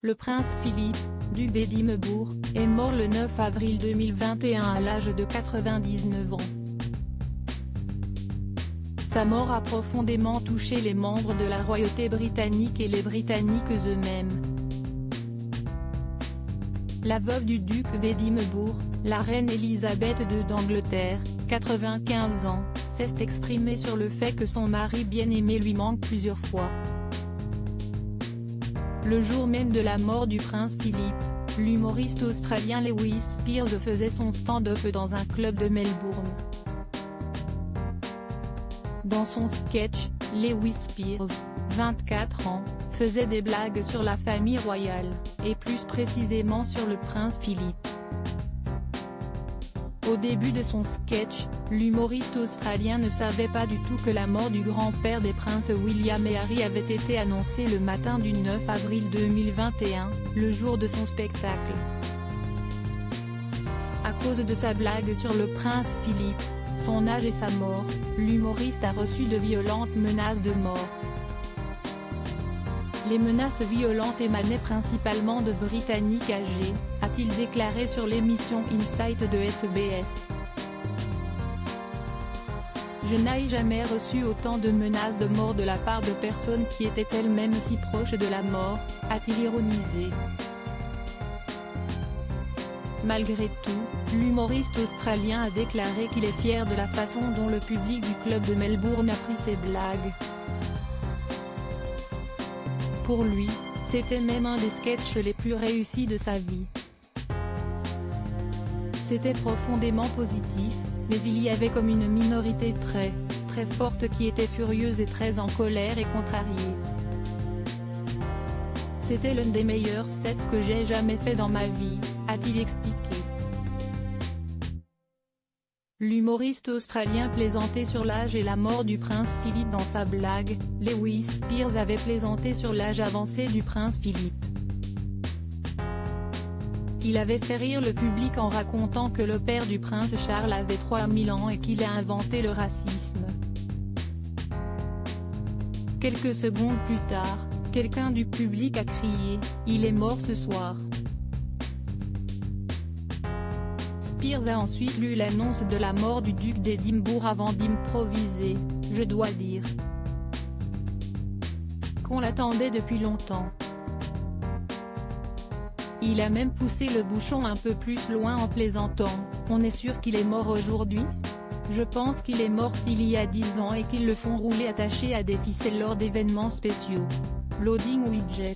Le prince Philippe, duc d'Édimbourg, est mort le 9 avril 2021 à l'âge de 99 ans. Sa mort a profondément touché les membres de la royauté britannique et les Britanniques eux-mêmes. La veuve du duc d'Édimbourg, la reine Elisabeth II d'Angleterre, 95 ans, s'est exprimée sur le fait que son mari bien-aimé lui manque plusieurs fois. Le jour même de la mort du prince Philippe, l'humoriste australien Lewis Spears faisait son stand-up dans un club de Melbourne. Dans son sketch, Lewis Spears, 24 ans, faisait des blagues sur la famille royale, et plus précisément sur le prince Philippe. Au début de son sketch, l'humoriste australien ne savait pas du tout que la mort du grand-père des princes William et Harry avait été annoncée le matin du 9 avril 2021, le jour de son spectacle. À cause de sa blague sur le prince Philippe, son âge et sa mort, l'humoriste a reçu de violentes menaces de mort. Les menaces violentes émanaient principalement de Britanniques âgés, a-t-il déclaré sur l'émission Insight de SBS. Je n'ai jamais reçu autant de menaces de mort de la part de personnes qui étaient elles-mêmes si proches de la mort, a-t-il ironisé. Malgré tout, l'humoriste australien a déclaré qu'il est fier de la façon dont le public du club de Melbourne a pris ses blagues. Pour lui, c'était même un des sketchs les plus réussis de sa vie. C'était profondément positif, mais il y avait comme une minorité très forte qui était furieuse et très en colère et contrariée. C'était l'un des meilleurs sets que j'ai jamais fait dans ma vie, a-t-il expliqué. L'humoriste australien plaisantait sur l'âge et la mort du prince Philippe dans sa blague. Lewis Spears avait plaisanté sur l'âge avancé du prince Philippe. Il avait fait rire le public en racontant que le père du prince Charles avait 3000 ans et qu'il a inventé le racisme. Quelques secondes plus tard, quelqu'un du public a crié « Il est mort ce soir ». Spears a ensuite lu l'annonce de la mort du duc d'Édimbourg avant d'improviser « Je dois dire qu'on l'attendait depuis longtemps ». Il a même poussé le bouchon un peu plus loin en plaisantant « On est sûr qu'il est mort aujourd'hui ? Je pense qu'il est mort il y a 10 ans et qu'ils le font rouler attaché à des ficelles lors d'événements spéciaux. Loading widget.